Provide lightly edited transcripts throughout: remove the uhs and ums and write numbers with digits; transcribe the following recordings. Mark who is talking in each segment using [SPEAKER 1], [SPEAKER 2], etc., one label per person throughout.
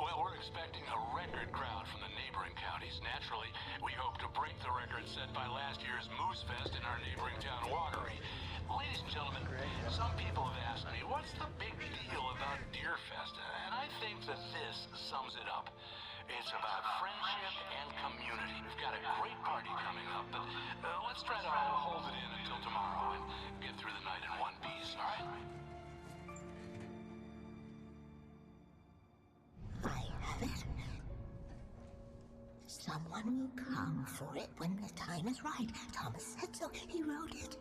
[SPEAKER 1] Well, we're expecting a record crowd from the neighboring counties. Naturally, we hope to break the record set by last year's Moose Fest in our neighboring town, Watery. Ladies and gentlemen, some people have asked me, what's the big deal about Deer Fest? And I think that this sums it up. It's about friendship and community. We've got a great party coming up, but let's try to hold it in until tomorrow and get through the night in one piece, all right?
[SPEAKER 2] I have it. Someone will come for it when the time is right. Thomas said so. He wrote it.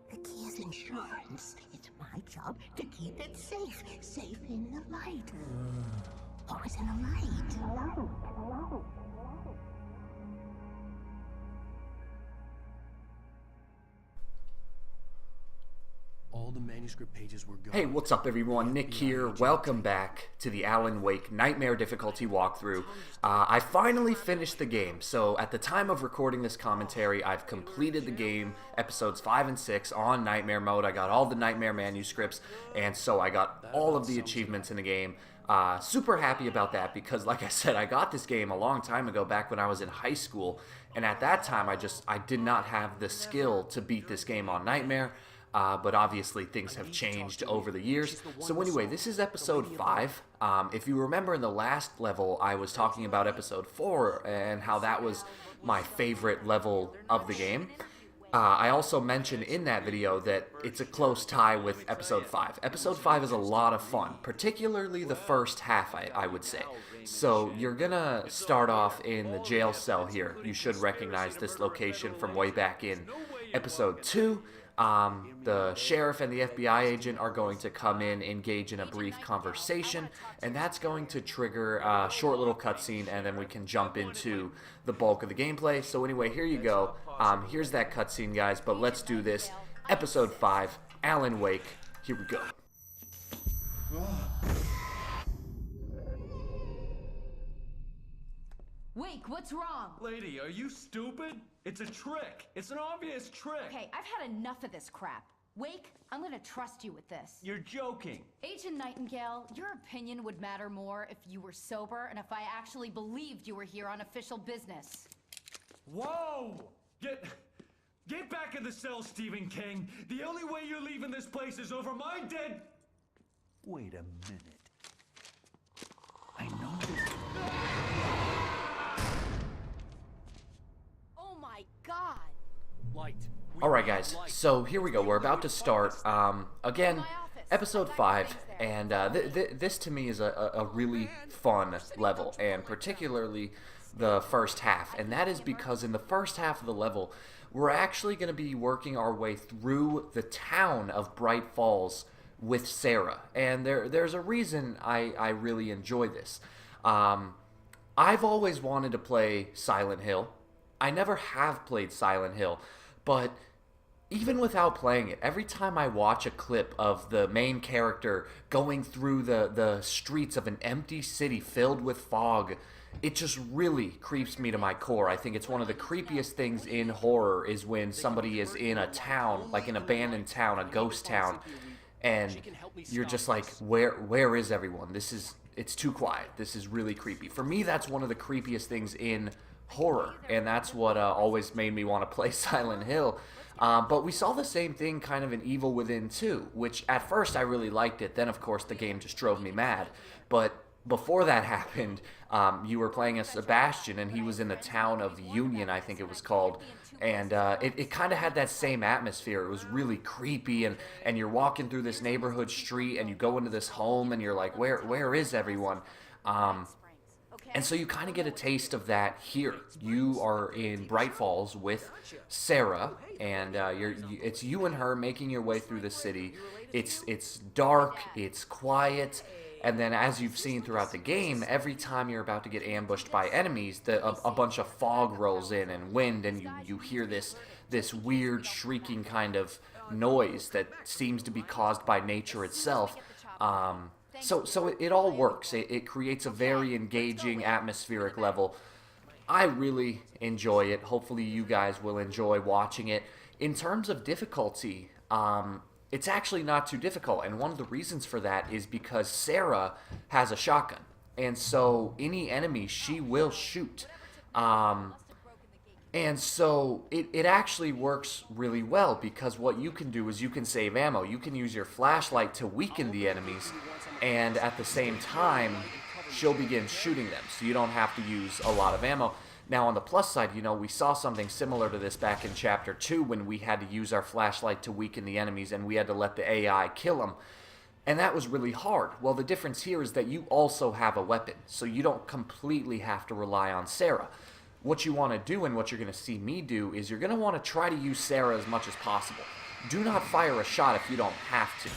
[SPEAKER 2] The key is insurance. It's my job to keep it safe. Safe in the light. Always in the light.
[SPEAKER 3] All the manuscript pages were gone.
[SPEAKER 4] Hey, what's up everyone? Nick here. Welcome back to the Alan Wake Nightmare difficulty walkthrough. I finally finished the game, so at the time of recording this commentary, I've completed the game, episodes 5 and 6 on Nightmare mode. I got all the Nightmare manuscripts, and so I got all of the achievements in the game. Super happy about that because, like I said, I got this game a long time ago, back when I was in high school, and at that time I did not have the skill to beat this game on Nightmare. But obviously things have changed over the years. So anyway, this is episode 5. If you remember in the last level, I was talking about episode 4 and how that was my favorite level of the game. I also mentioned in that video that it's a close tie with episode 5. Episode 5 is a lot of fun, particularly the first half, I would say. So you're gonna start off in the jail cell here. You should recognize this location from way back in episode 2. The sheriff and the FBI agent are going to come in, engage in a brief conversation, and that's going to trigger a short little cutscene, and then we can jump into the bulk of the gameplay. So anyway, here you go. Here's that cutscene, guys, but let's do this. Episode 5, Alan Wake. Here we go.
[SPEAKER 5] Wake, what's wrong?
[SPEAKER 3] Lady, are you stupid? It's a trick. It's an obvious trick.
[SPEAKER 5] Okay, I've had enough of this crap. Wake, I'm gonna trust you with this.
[SPEAKER 3] You're joking.
[SPEAKER 5] Agent Nightingale, your opinion would matter more if you were sober and if I actually believed you were here on official business.
[SPEAKER 3] Whoa! Get back in the cell, Stephen King. The only way you're leaving this place is over my dead... Wait a minute. I know this...
[SPEAKER 5] Oh my God!
[SPEAKER 3] Light.
[SPEAKER 4] Alright guys, so here we go. We're about to start, again, episode 5, and this to me is a really fun level, and particularly the first half, and that is because in the first half of the level, we're actually going to be working our way through the town of Bright Falls with Sarah, and there's a reason I really enjoy this. I've always wanted to play Silent Hill. I never have played Silent Hill, but even without playing it, every time I watch a clip of the main character going through the streets of an empty city filled with fog, it just really creeps me to my core. I think it's one of the creepiest things in horror is when somebody is in a town, like an abandoned town, a ghost town, and you're just like, where is everyone? It's too quiet. This is really creepy. For me, that's one of the creepiest things in horror, and that's what always made me want to play Silent Hill. But we saw the same thing kind of in Evil Within 2, which at first I really liked it. Then, of course, the game just drove me mad. But before that happened, you were playing as Sebastian, and he was in the town of Union, I think it was called. And it kind of had that same atmosphere. It was really creepy, and you're walking through this neighborhood street, and you go into this home, and you're like, where is everyone? And so you kind of get a taste of that here. You are in Bright Falls with Sarah, and it's you and her making your way through the city. It's dark, it's quiet, and then as you've seen throughout the game, every time you're about to get ambushed by enemies, a bunch of fog rolls in and wind, and you hear this weird shrieking kind of noise that seems to be caused by nature itself. So it all works. It creates a very engaging atmospheric level. I really enjoy it. Hopefully you guys will enjoy watching it. In terms of difficulty, it's actually not too difficult, and one of the reasons for that is because Sarah has a shotgun. and so any enemy she will shoot. And so it actually works really well, because what you can do is you can save ammo. You can use your flashlight to weaken the enemies, and at the same time, she'll begin shooting them, so you don't have to use a lot of ammo. Now, on the plus side, you know, we saw something similar to this back in Chapter 2 when we had to use our flashlight to weaken the enemies, and we had to let the AI kill them. And that was really hard. Well, the difference here is that you also have a weapon, so you don't completely have to rely on Sarah. What you want to do, and what you're going to see me do, is you're going to want to try to use Sarah as much as possible. Do not fire a shot if you don't have to.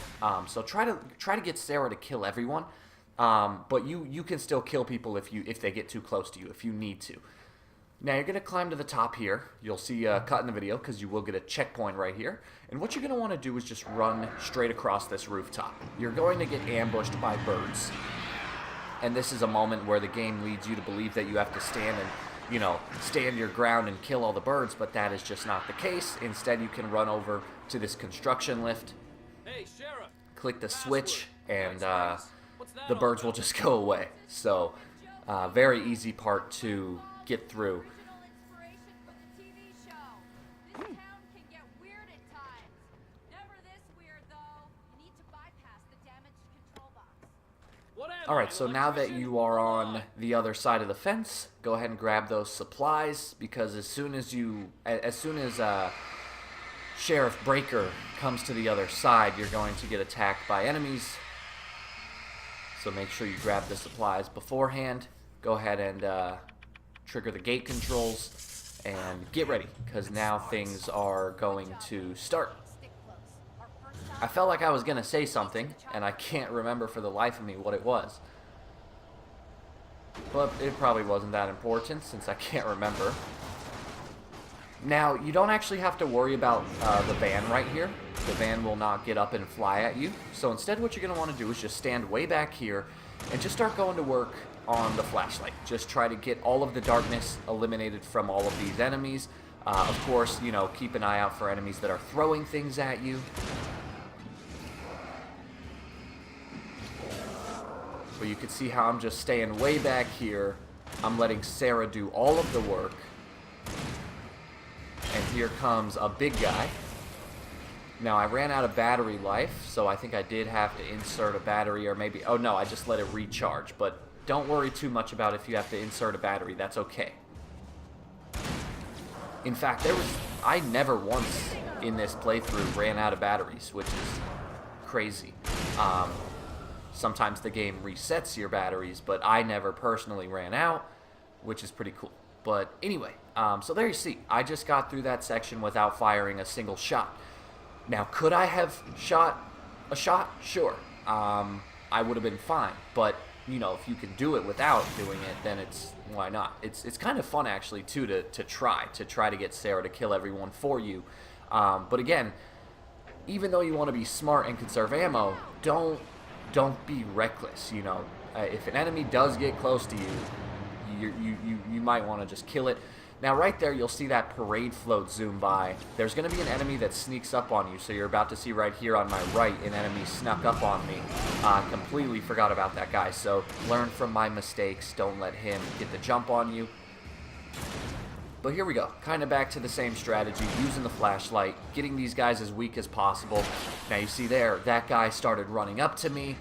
[SPEAKER 4] So try to get Sarah to kill everyone, but you can still kill people if they get too close to you, if you need to. Now you're going to climb to the top here. You'll see a cut in the video because you will get a checkpoint right here. And what you're going to want to do is just run straight across this rooftop. You're going to get ambushed by birds. And this is a moment where the game leads you to believe that you have to stand your ground and kill all the birds, but that is just not the case. Instead, you can run over to this construction lift, click the switch, and the birds will just go away. So, very easy part to get through. Alright, so now that you are on the other side of the fence, go ahead and grab those supplies, because as soon as Sheriff Breaker comes to the other side, you're going to get attacked by enemies. So make sure you grab the supplies beforehand. Go ahead and trigger the gate controls and get ready, because now things are going to start. I felt like I was going to say something, and I can't remember for the life of me what it was. But it probably wasn't that important, since I can't remember. Now, you don't actually have to worry about the van right here. The van will not get up and fly at you. So instead, what you're going to want to do is just stand way back here and just start going to work on the flashlight. Just try to get all of the darkness eliminated from all of these enemies. Of course, you know, keep an eye out for enemies that are throwing things at you. But you can see how I'm just staying way back here. I'm letting Sarah do all of the work. And here comes a big guy. Now, I ran out of battery life, so I think I did have to insert a battery, or maybe... Oh, no, I just let it recharge. But don't worry too much about if you have to insert a battery. That's okay. In fact, I never once in this playthrough ran out of batteries, which is crazy. Sometimes the game resets your batteries, but I never personally ran out, which is pretty cool. But anyway, so there you see, I just got through that section without firing a single shot. Now, could I have shot a shot? Sure. I would have been fine, but, you know, if you can do it without doing it, then why not? It's kind of fun, actually, too, to try to get Sarah to kill everyone for you. But again, even though you want to be smart and conserve ammo, don't be reckless. You know, if an enemy does get close to you, you might want to just kill it. Now, right there, you'll see that parade float zoom by. There's going to be an enemy that sneaks up on you, so you're about to see right here on my right, an enemy snuck up on me. Completely forgot about that guy, so learn from my mistakes. Don't let him get the jump on you. But here we go, kind of back to the same strategy, using the flashlight, getting these guys as weak as possible. Now you see there, that guy started running up to me.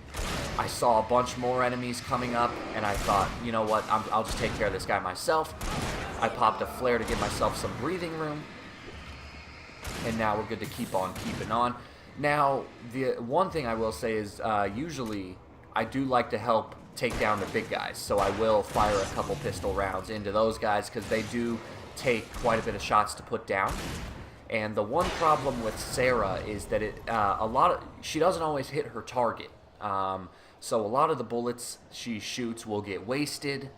[SPEAKER 4] I saw a bunch more enemies coming up, and I thought, you know what, I'll just take care of this guy myself. I popped a flare to give myself some breathing room, and now we're good to keep on keeping on. Now, the one thing I will say is, usually, I do like to help take down the big guys, so I will fire a couple pistol rounds into those guys, because they do take quite a bit of shots to put down. And the one problem with Sarah is that she doesn't always hit her target. So a lot of the bullets she shoots will get wasted,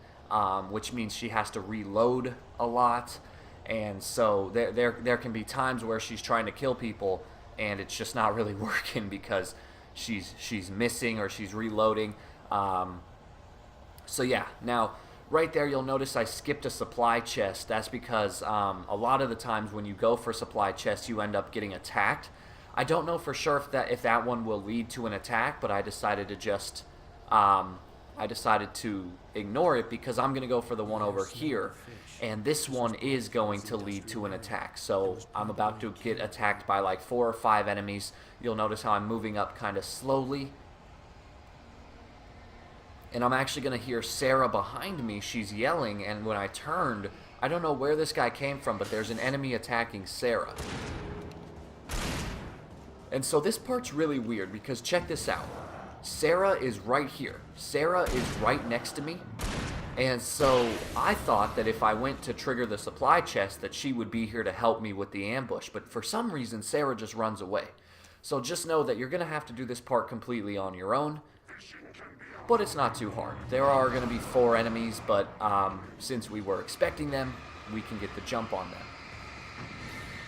[SPEAKER 4] which means she has to reload a lot. And so there can be times where she's trying to kill people and it's just not really working because she's missing or she's reloading. So yeah, now right there you'll notice I skipped a supply chest. That's because a lot of the times when you go for supply chests you end up getting attacked. I don't know for sure if that one will lead to an attack, but I decided to just I decided to ignore it because I'm going to go for the one over here. And this one is going to lead to an attack. So I'm about to get attacked by like 4 or 5 enemies. You'll notice how I'm moving up kind of slowly. And I'm actually going to hear Sarah behind me. She's yelling, and when I turned, I don't know where this guy came from, but there's an enemy attacking Sarah. And so this part's really weird because check this out. Sarah is right here. Sarah is right next to me. And so I thought that if I went to trigger the supply chest that she would be here to help me with the ambush. But for some reason, Sarah just runs away. So just know that you're going to have to do this part completely on your own. But it's not too hard. There are going to be 4 enemies, but since we were expecting them, we can get the jump on them.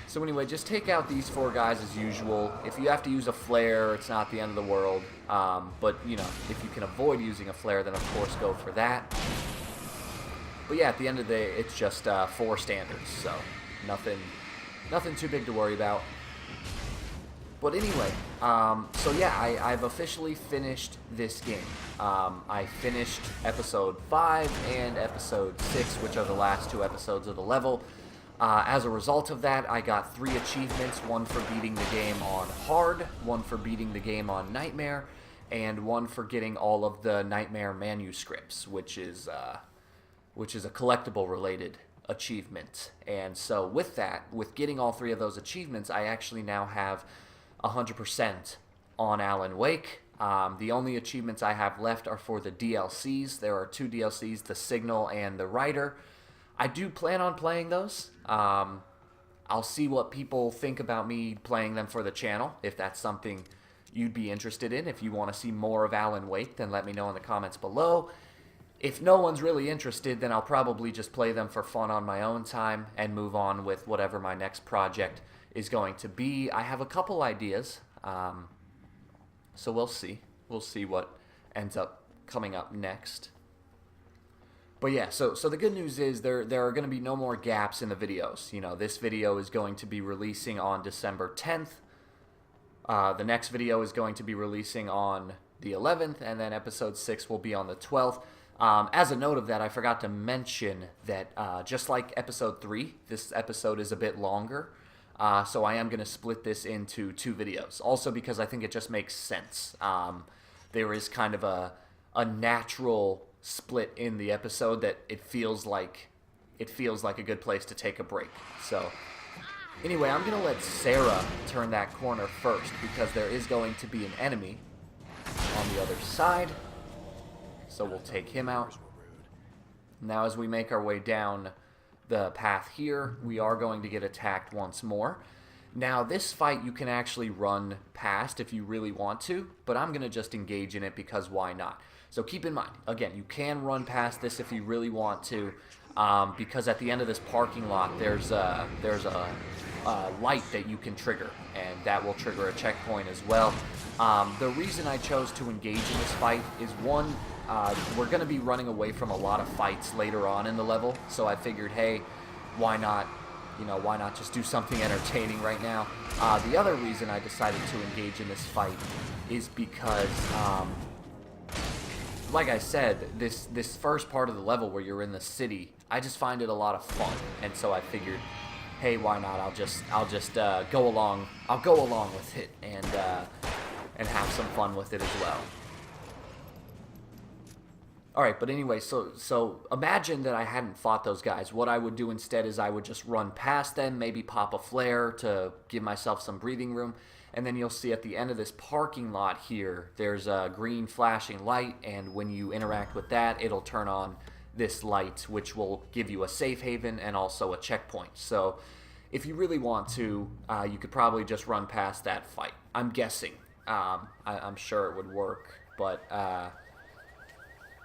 [SPEAKER 4] So anyway, just take out these 4 guys as usual. If you have to use a flare, it's not the end of the world. But, you know, if you can avoid using a flare, then of course go for that. But yeah, at the end of the day, it's just 4 standards, so nothing too big to worry about. But anyway, so yeah, I've officially finished this game. I finished episode 5 and episode 6, which are the last 2 episodes of the level. As a result of that, I got 3 achievements, 1 for beating the game on hard, 1 for beating the game on nightmare, and 1 for getting all of the nightmare manuscripts, which is a collectible related achievement. And so with that, with getting all 3 of those achievements, I actually now have 100% on Alan Wake. The only achievements I have left are for the DLCs. There are 2 DLCs, the Signal and the Rider. I do plan on playing those. I'll see what people think about me playing them for the channel. If that's something you'd be interested in, if you want to see more of Alan Wake, then let me know in the comments below. If no one's really interested, then I'll probably just play them for fun on my own time and move on with whatever my next project is going to be. I have a couple ideas, so we'll see. We'll see what ends up coming up next. But yeah, so the good news is there are going to be no more gaps in the videos. You know, this video is going to be releasing on December 10th. The next video is going to be releasing on the 11th, and then episode 6 will be on the 12th. As a note of that, I forgot to mention that just like episode 3, this episode is a bit longer. So I am going to split this into 2 videos. Also because I think it just makes sense. There is kind of a natural split in the episode that it feels like a good place to take a break. So anyway, I'm going to let Sarah turn that corner first because there is going to be an enemy on the other side. So we'll take him out. Now as we make our way down the path here, we are going to get attacked once more. Now this fight you can actually run past if you really want to, but I'm going to just engage in it because why not? So keep in mind, again, you can run past this if you really want to, because at the end of this parking lot there's a light that you can trigger, and that will trigger a checkpoint as well. The reason I chose to engage in this fight is one, we're going to be running away from a lot of fights later on in the level, so I figured, hey, why not just do something entertaining right now? The other reason I decided to engage in this fight is because, like I said, this first part of the level where you're in the city, I just find it a lot of fun, and so I figured, hey, why not? I'll just go along with it and have some fun with it as well. Alright, but anyway, so imagine that I hadn't fought those guys. What I would do instead is I would just run past them, maybe pop a flare to give myself some breathing room, and then you'll see at the end of this parking lot here, there's a green flashing light, and when you interact with that, it'll turn on this light, which will give you a safe haven and also a checkpoint. So if you really want to, you could probably just run past that fight. I'm guessing. I'm sure it would work, but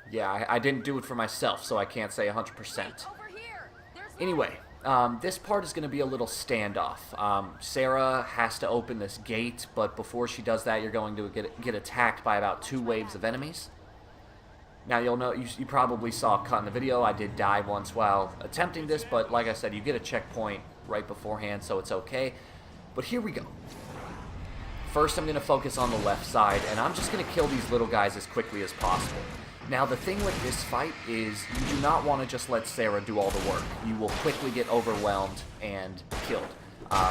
[SPEAKER 4] yeah, I didn't do it for myself, so I can't say 100%. Anyway, this part is going to be a little standoff. Sarah has to open this gate, but before she does that, you're going to get attacked by about 2 waves of enemies. Now, you'll know, you probably saw a cut in the video. I did die once while attempting this, but like I said, you get a checkpoint right beforehand, so it's okay. But here we go. First, I'm going to focus on the left side, and I'm just going to kill these little guys as quickly as possible. Now, the thing with this fight is you do not want to just let Sarah do all the work. You will quickly get overwhelmed and killed.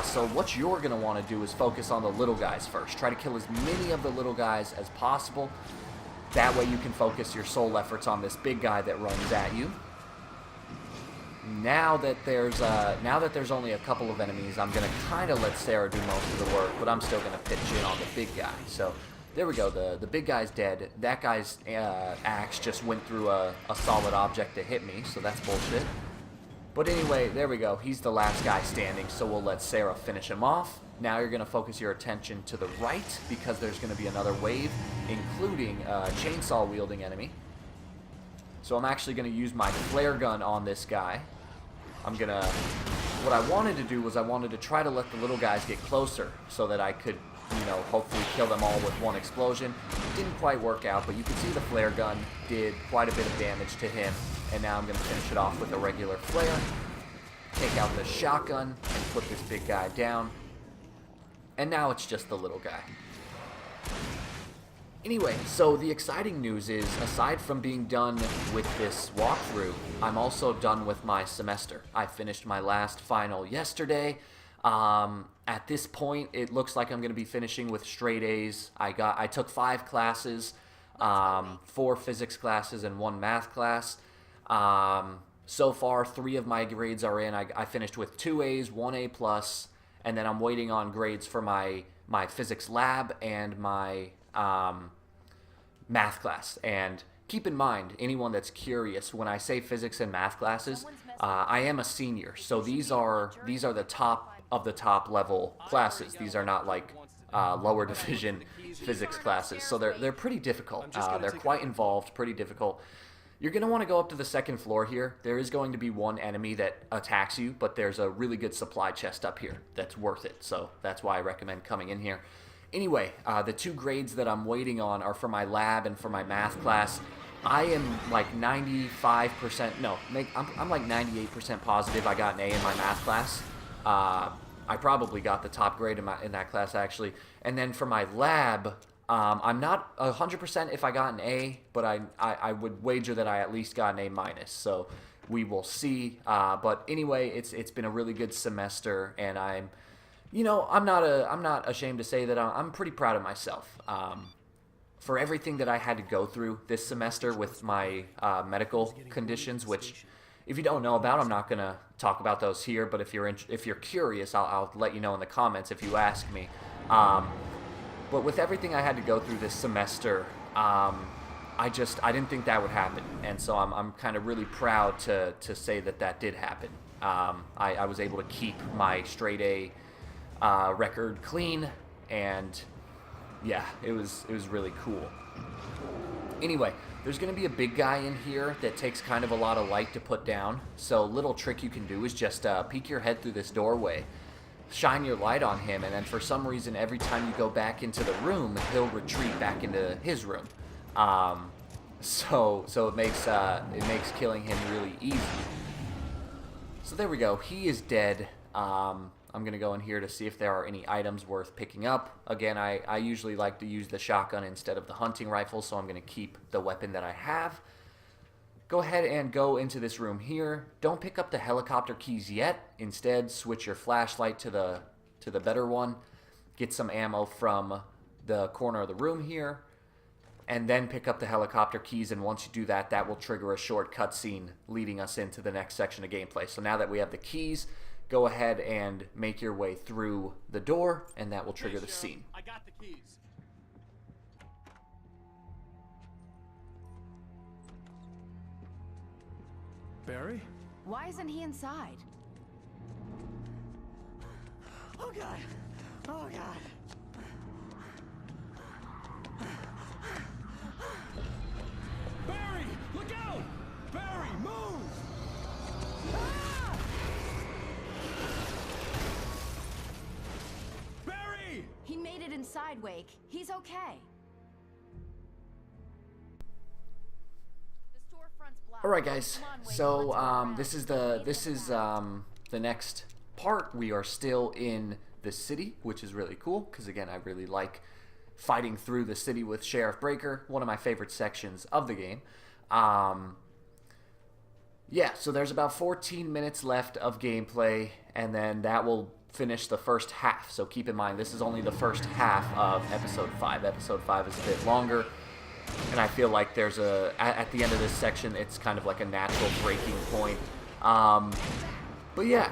[SPEAKER 4] So what you're going to want to do is focus on the little guys first. Try to kill as many of the little guys as possible. That way you can focus your sole efforts on this big guy that runs at you. Now that there's only a couple of enemies, I'm going to kind of let Sarah do most of the work, but I'm still going to pitch in on the big guy. So there we go. The big guy's dead. That guy's axe just went through a solid object to hit me, so that's bullshit. But anyway, there we go. He's the last guy standing, so we'll let Sarah finish him off. Now you're going to focus your attention to the right, because there's going to be another wave, including a chainsaw-wielding enemy. So I'm actually going to use my flare gun on this guy. What I wanted to do was I wanted to try to let the little guys get closer so that I could, you know, hopefully kill them all with one explosion. Didn't quite work out, but you can see the flare gun did quite a bit of damage to him. And now I'm going to finish it off with a regular flare. Take out the shotgun and put this big guy down. And now it's just the little guy. Anyway, so the exciting news is, aside from being done with this walkthrough, I'm also done with my semester. I finished my last final yesterday. At this point, it looks like I'm going to be finishing with straight A's. I took 5 classes, 4 physics classes and 1 math class. So far, 3 of my grades are in. I finished with 2 A's, 1 A+, and then I'm waiting on grades for my physics lab and my math class. And keep in mind, anyone that's curious, when I say physics and math classes, I am a senior, so these are the top of the top level classes. These are not like lower division physics classes, so they're pretty difficult. They're quite involved, pretty difficult. You're going to want to go up to the 2nd floor here. There is going to be one enemy that attacks you, but there's a really good supply chest up here that's worth it, so that's why I recommend coming in here. Anyway, the 2 grades that I'm waiting on are for my lab and for my math class. I am like 95%, no, I'm like 98% positive I got an A in my math class. I probably got the top grade in that class, actually. And then for my lab, I'm not 100% if I got an A, but I would wager that I at least got an A-. So we will see. But anyway, it's been a really good semester, and I'm not ashamed to say that I'm pretty proud of myself. For everything that I had to go through this semester with my medical conditions, which, if you don't know about, I'm not gonna talk about those here. But if you're curious, I'll let you know in the comments if you ask me. But with everything I had to go through this semester, I didn't think that would happen, and so I'm kind of really proud to say that did happen. I was able to keep my straight A record clean, and yeah, it was really cool. Anyway, there's going to be a big guy in here that takes kind of a lot of light to put down, so a little trick you can do is just peek your head through this doorway, shine your light on him, and then for some reason every time you go back into the room, he'll retreat back into his room. So it makes killing him really easy. So there we go, he is dead. I'm going to go in here to see if there are any items worth picking up. Again, I usually like to use the shotgun instead of the hunting rifle, so I'm going to keep the weapon that I have. Go ahead and go into this room here. Don't pick up the helicopter keys yet. Instead, switch your flashlight to the better one. Get some ammo from the corner of the room here. And then pick up the helicopter keys, and once you do that, that will trigger a short cutscene leading us into the next section of gameplay. So now that we have the keys, go ahead and make your way through the door, and that will trigger the scene.
[SPEAKER 6] I got the keys.
[SPEAKER 3] Barry?
[SPEAKER 5] Why isn't he inside?
[SPEAKER 6] Oh god. Oh god.
[SPEAKER 3] Barry! Look out! Barry, move!
[SPEAKER 6] Ah!
[SPEAKER 3] Barry!
[SPEAKER 5] He made it inside, Wake. He's okay. The storefront's blocked.
[SPEAKER 4] All right, guys.
[SPEAKER 5] Come on, Wake,
[SPEAKER 4] So
[SPEAKER 5] let's go around.
[SPEAKER 4] this is
[SPEAKER 5] Need them back.
[SPEAKER 4] the next part. We are still in the city, which is really cool because again, I really like fighting through the city with Sheriff Breaker, one of my favorite sections of the game. Yeah, so there's about 14 minutes left of gameplay, and then that will finish the first half. So keep in mind, this is only the first half of Episode 5. Episode 5 is a bit longer, and I feel like there's at the end of this section, it's kind of like a natural breaking point. But yeah,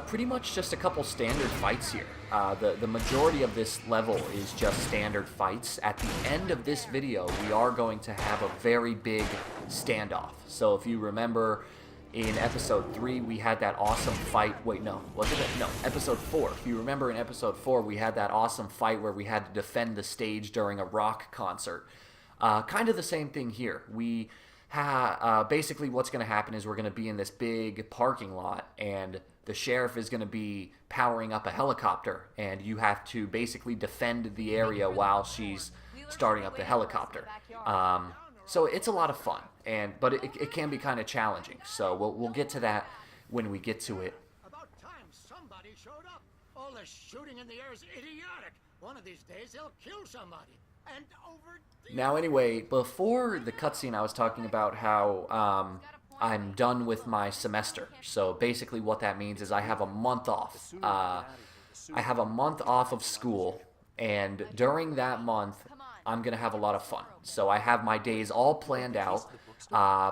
[SPEAKER 4] pretty much just a couple standard fights here. The majority of this level is just standard fights. At the end of this video, we are going to have a very big standoff. So if you remember, in Episode 3, we had that awesome fight. Wait, no. Was it? No, Episode 4. If you remember in Episode 4, we had that awesome fight where we had to defend the stage during a rock concert. Kind of the same thing here. We basically what's going to happen is we're going to be in this big parking lot, and the sheriff is going to be powering up a helicopter, and you have to basically defend the area while she's starting up the helicopter. So it's a lot of fun, but it can be kind of challenging. So we'll get to that when we get to it.
[SPEAKER 6] About time somebody showed up. All the shooting in the air is idiotic. One of these days they'll kill somebody. And over
[SPEAKER 4] Now anyway, before the cutscene I was talking about how I'm done with my semester. So basically what that means is I have a month off. I have a month off of school, and during that month I'm going to have a lot of fun. So I have my days all planned out.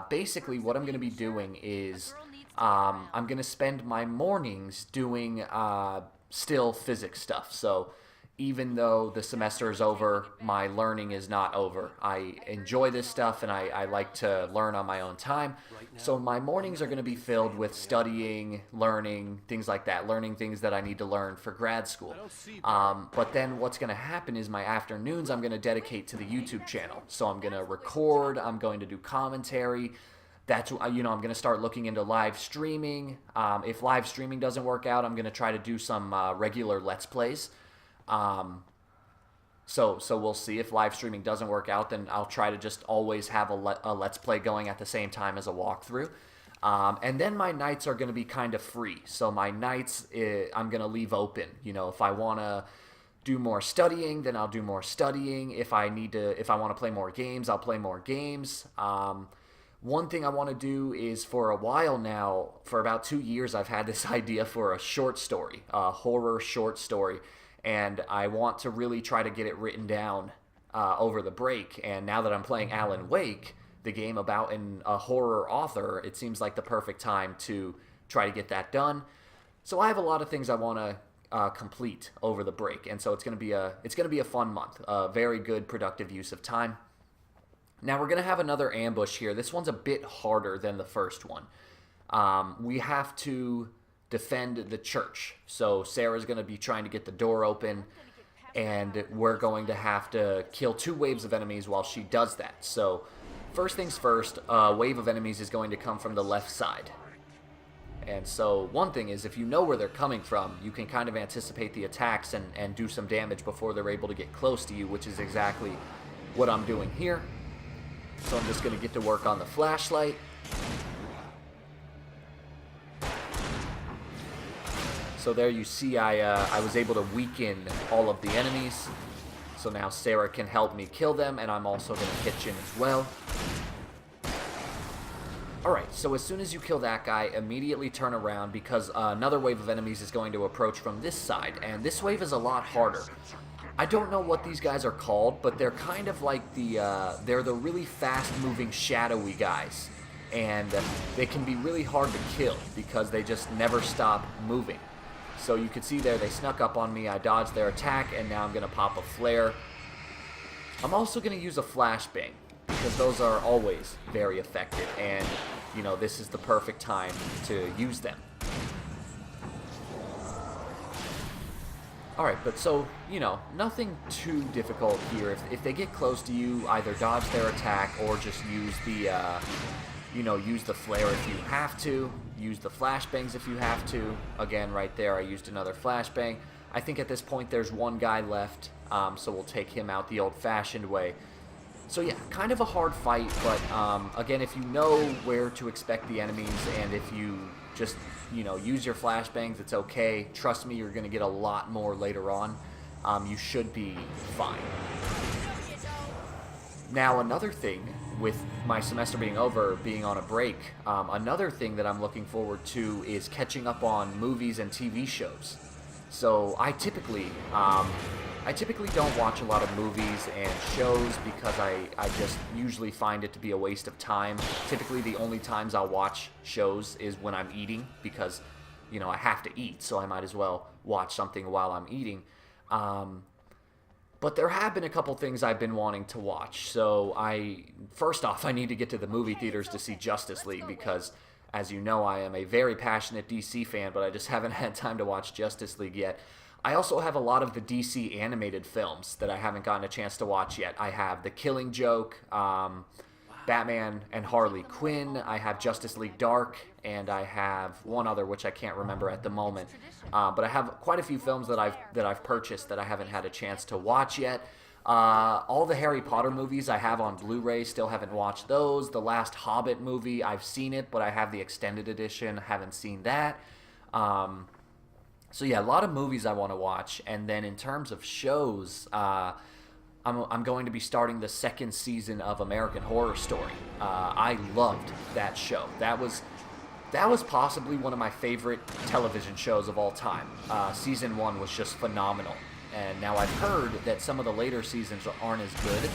[SPEAKER 4] Basically what I'm going to be doing is I'm going to spend my mornings doing still physics stuff. So even though the semester is over, my learning is not over. I enjoy this stuff, and I like to learn on my own time. So my mornings are going to be filled with studying, learning, things like that, learning things that I need to learn for grad school. But then what's going to happen is my afternoons I'm going to dedicate to the YouTube channel. So I'm going to record, I'm going to do commentary. That's, I'm going to start looking into live streaming. If live streaming doesn't work out, I'm going to try to do some regular Let's Plays. So we'll see. If live streaming doesn't work out, then I'll try to just always have a Let's Play going at the same time as a walkthrough. And then my nights are going to be kind of free. So my nights, I'm going to leave open. If I want to do more studying, then I'll do more studying. If I want to play more games, I'll play more games. One thing I want to do is, for a while now, for about 2 years, I've had this idea for a short story, a horror short story. And I want to really try to get it written down over the break. And now that I'm playing Alan Wake, the game about a horror author, it seems like the perfect time to try to get that done. So I have a lot of things I want to complete over the break, and so it's going to be a fun month, a very good productive use of time. Now we're going to have another ambush here. This one's a bit harder than the first one. We have to defend the church. So Sarah's going to be trying to get the door open, and we're going to have to kill 2 waves of enemies while she does that. So first things first, a wave of enemies is going to come from the left side. And so one thing is, if you know where they're coming from, you can kind of anticipate the attacks and do some damage before they're able to get close to you, which is exactly what I'm doing here. So I'm just going to get to work on the flashlight. So there you see I was able to weaken all of the enemies. So now Sarah can help me kill them, and I'm also going to pitch in as well. Alright, so as soon as you kill that guy, immediately turn around, because another wave of enemies is going to approach from this side, and this wave is a lot harder. I don't know what these guys are called, but they're kind of like they're the really fast-moving, shadowy guys. And they can be really hard to kill, because they just never stop moving. So you can see there, they snuck up on me, I dodged their attack, and now I'm going to pop a flare. I'm also going to use a flashbang, because those are always very effective, and, this is the perfect time to use them. Alright, but so, nothing too difficult here. If they get close to you, either dodge their attack, or just use the, use the flare if you have to. Use the flashbangs if you have to. Again, right there, I used another flashbang. I think at this point there's one guy left, so we'll take him out the old-fashioned way. So yeah, kind of a hard fight, but again, if you know where to expect the enemies, and if you just, use your flashbangs, it's okay. Trust me, you're going to get a lot more later on. you should be fine. Now, another thing, with my semester being over, being on a break, another thing that I'm looking forward to is catching up on movies and TV shows. So I typically don't watch a lot of movies and shows because I just usually find it to be a waste of time. Typically the only times I'll watch shows is when I'm eating because, you know, I have to eat, so I might as well watch something while I'm eating. But there have been a couple things I've been wanting to watch. So first off, I need to get to the movie theaters to see Justice League because, as you know, I am a very passionate DC fan, but I just haven't had time to watch Justice League yet. I also have a lot of the DC animated films that I haven't gotten a chance to watch yet. I have The Killing Joke, Batman and Harley Quinn, I have Justice League Dark, and I have one other which I can't remember at the moment. But I have quite a few films that I've purchased that I haven't had a chance to watch yet. All the Harry Potter movies I have on Blu-ray, still haven't watched those. The last Hobbit movie, I've seen it, but I have the extended edition, haven't seen that. So yeah, a lot of movies I want to watch. And then in terms of shows, I'm going to be starting the second season of American Horror Story. I loved that show. That was possibly one of my favorite television shows of all time. Season 1 was just phenomenal. And now I've heard that some of the later seasons aren't as good,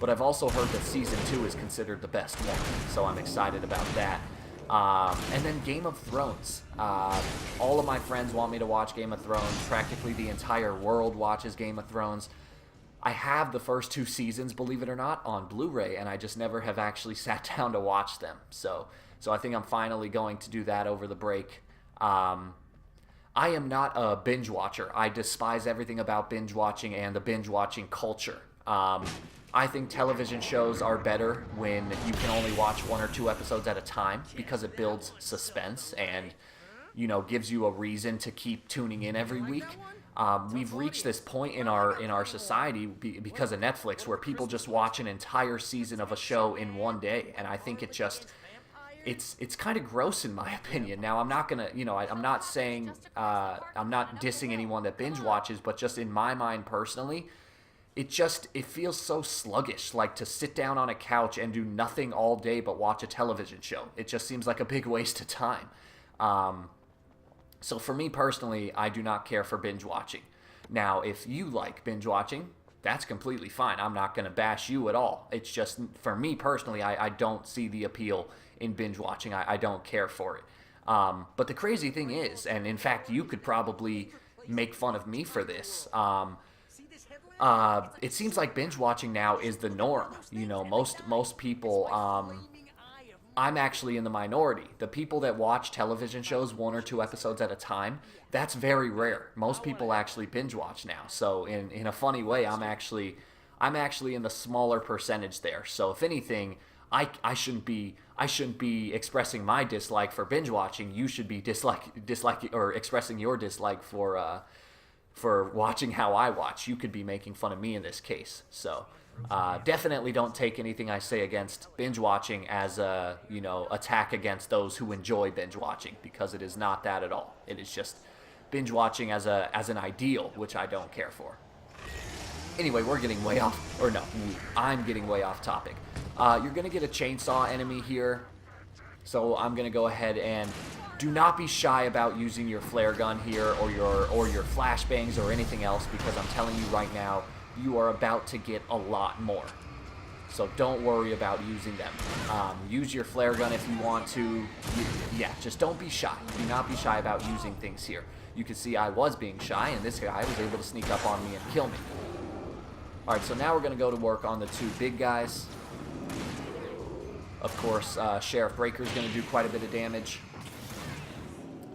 [SPEAKER 4] but I've also heard that Season 2 is considered the best one. So I'm excited about that. And then Game of Thrones. All of my friends want me to watch Game of Thrones. Practically the entire world watches Game of Thrones. I have the first 2 seasons, believe it or not, on Blu-ray, and I just never have actually sat down to watch them. So I think I'm finally going to do that over the break. I am not a binge watcher. I despise everything about binge watching and the binge watching culture. I think television shows are better when you can only watch 1 or 2 episodes at a time because it builds suspense and, you know, gives you a reason to keep tuning in every week. We've reached this point in our society because of Netflix where people just watch an entire season of a show in one day, and I think it's kind of gross in my opinion. Now, I'm not gonna, you know, I'm not saying, I'm not dissing anyone that binge watches, but just in my mind personally, it feels so sluggish, like to sit down on a couch and do nothing all day but watch a television show. It just seems like a big waste of time. So for me personally, I do not care for binge watching. Now, if you like binge watching, that's completely fine. I'm not going to bash you at all. It's just, for me personally, I don't see the appeal in binge watching. I don't care for it. But the crazy thing is, and in fact, you could probably make fun of me for this, it seems like binge watching now is the norm. You know, most people, I'm actually in the minority. The people that watch television shows 1 or 2 episodes at a time, that's very rare. Most people actually binge watch now. So in a funny way, I'm actually in the smaller percentage there. So if anything, I shouldn't be expressing my dislike for binge watching. You should be dislike or expressing your dislike for watching how I watch. You could be making fun of me in this case. So definitely don't take anything I say against binge watching as a, you know, attack against those who enjoy binge watching, because it is not that at all. It is just binge watching as an ideal, which I don't care for. Anyway, we're getting way off, or no, I'm getting way off topic. You're gonna get a chainsaw enemy here, so I'm gonna go ahead and do not be shy about using your flare gun here or your flashbangs or anything else, because I'm telling you right now, you are about to get a lot more. So don't worry about using them. Use your flare gun if you want to. Yeah, just don't be shy. Do not be shy about using things here. You can see I was being shy, and this guy was able to sneak up on me and kill me. Alright, so now we're going to go to work on the 2 big guys. Of course, Sheriff Breaker's going to do quite a bit of damage.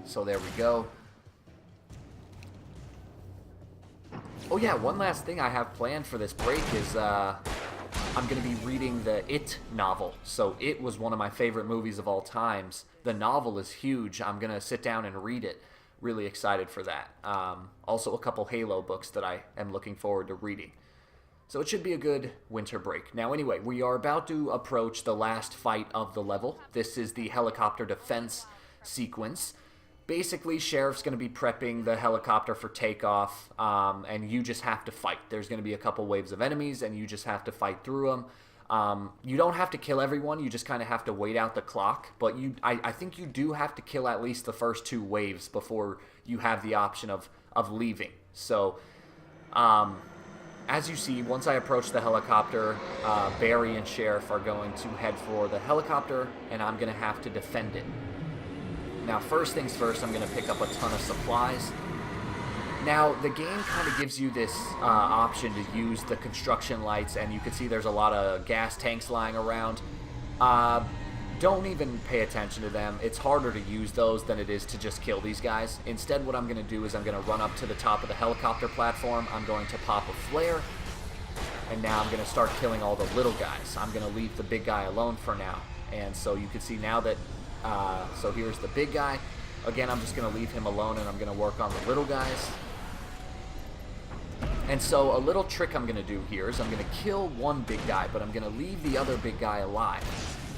[SPEAKER 4] So there we go. Oh yeah, one last thing I have planned for this break is I'm going to be reading the It novel. So It was one of my favorite movies of all times. The novel is huge. I'm going to sit down and read it. Really excited for that. Also a couple Halo books that I am looking forward to reading. So it should be a good winter break. Now anyway, we are about to approach the last fight of the level. This is the helicopter defense sequence. basically, Sheriff's going to be prepping the helicopter for takeoff, and you just have to fight. There's going to be a couple waves of enemies, and you just have to fight through them. You don't have to kill everyone. You just kind of have to wait out the clock. But I think you do have to kill at least the first 2 waves before you have the option of leaving. So, as you see, once I approach the helicopter, Barry and Sheriff are going to head for the helicopter, and I'm going to have to defend it. Now, first things first, I'm going to pick up a ton of supplies. Now, the game kind of gives you this option to use the construction lights, and you can see there's a lot of gas tanks lying around. Don't even pay attention to them. It's harder to use those than it is to just kill these guys. Instead, what I'm going to do is I'm going to run up to the top of the helicopter platform. I'm going to pop a flare, and now I'm going to start killing all the little guys. I'm going to leave the big guy alone for now. And so you can see now that, so here's the big guy. Again, I'm just going to leave him alone, and I'm going to work on the little guys. And so a little trick I'm going to do here is I'm going to kill one big guy, but I'm going to leave the other big guy alive.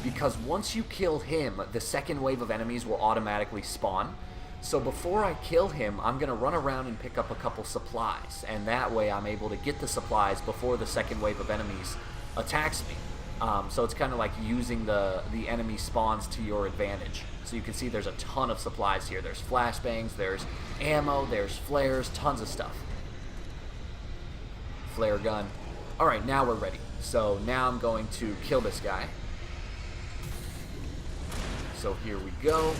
[SPEAKER 4] Because once you kill him, the second wave of enemies will automatically spawn. So before I kill him, I'm going to run around and pick up a couple supplies. And that way I'm able to get the supplies before the second wave of enemies attacks me. So it's kind of like using the enemy spawns to your advantage. So you can see there's a ton of supplies here. There's flashbangs, there's ammo, there's flares, tons of stuff. Flare gun. Alright, now we're ready. So now I'm going to kill this guy. So here we go.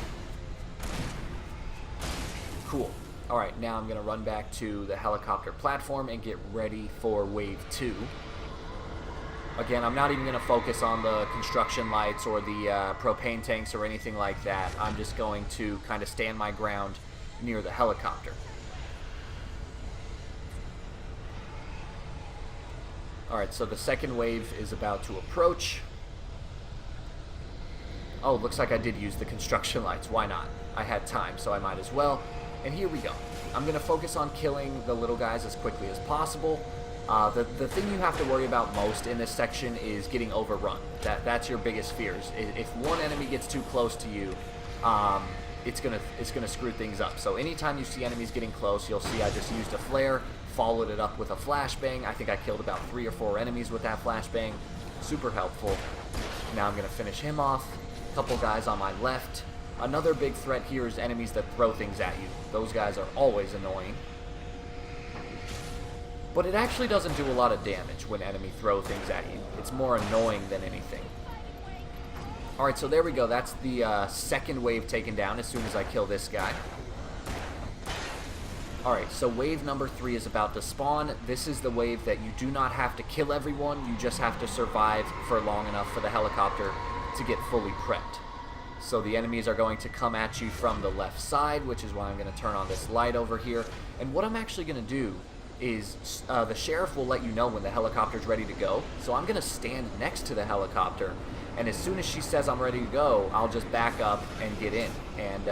[SPEAKER 4] Cool. Alright, now I'm going to run back to the helicopter platform and get ready for wave 2. Again, I'm not even going to focus on the construction lights or the propane tanks or anything like that. I'm just going to kind of stand my ground near the helicopter. Alright, so the second wave is about to approach. Oh, looks like I did use the construction lights. Why not? I had time, so I might as well. And here we go. I'm going to focus on killing the little guys as quickly as possible. The thing you have to worry about most in this section is getting overrun. That's your biggest fears. If one enemy gets too close to you, it's gonna screw things up. So anytime you see enemies getting close, you'll see I just used a flare, followed it up with a flashbang. I think I killed about 3 or 4 enemies with that flashbang. Super helpful. Now I'm going to finish him off. A couple guys on my left. Another big threat here is enemies that throw things at you. Those guys are always annoying. But it actually doesn't do a lot of damage when enemy throw things at you. It's more annoying than anything. Alright, so there we go. That's the second wave taken down as soon as I kill this guy. Alright, so wave number 3 is about to spawn. This is the wave that you do not have to kill everyone. You just have to survive for long enough for the helicopter to get fully prepped. So the enemies are going to come at you from the left side, which is why I'm going to turn on this light over here. And what I'm actually going to do is the sheriff will let you know when the helicopter's ready to go. So I'm going to stand next to the helicopter, and as soon as she says I'm ready to go, I'll just back up and get in. And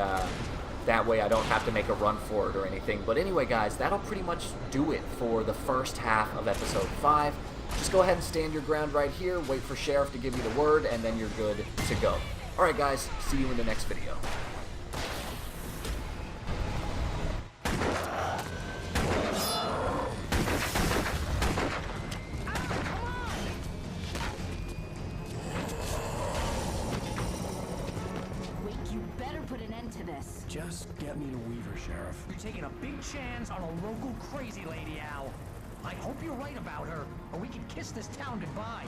[SPEAKER 4] that way I don't have to make a run for it or anything. But anyway, guys, that'll pretty much do it for the first half of episode 5. Just go ahead and stand your ground right here, wait for Sheriff to give you the word, and then you're good to go. Alright guys, see you in the next video.
[SPEAKER 7] Just get me to Weaver, Sheriff.
[SPEAKER 6] You're taking a big chance on a local crazy lady, Al. I hope you're right about her, or we can kiss this town goodbye.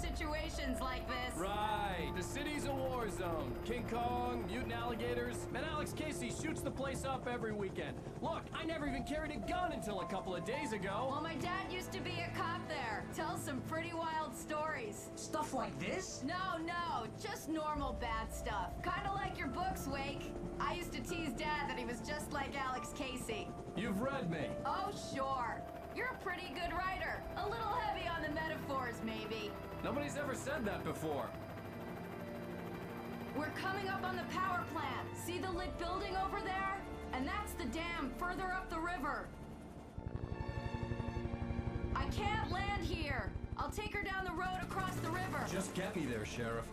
[SPEAKER 5] Situations like this.
[SPEAKER 7] Right. The city's a war zone. King Kong, mutant alligators, and Alex Casey shoots the place up every weekend. Look, I never even carried a gun until a couple of days ago.
[SPEAKER 5] Well, my dad used to be a cop there. Tells some pretty wild stories.
[SPEAKER 6] Stuff like this?
[SPEAKER 5] No, just normal bad stuff. Kinda like your books, Wake. I used to tease Dad that he was just like Alex Casey.
[SPEAKER 7] You've read me.
[SPEAKER 5] Oh, sure. You're a pretty good writer. A little heavy on the metaphors, maybe.
[SPEAKER 7] Nobody's ever said that before.
[SPEAKER 5] We're coming up on the power plant. See the lit building over there? And that's the dam further up the river. I can't land here. I'll take her down the road across the river.
[SPEAKER 7] Just get me there, Sheriff.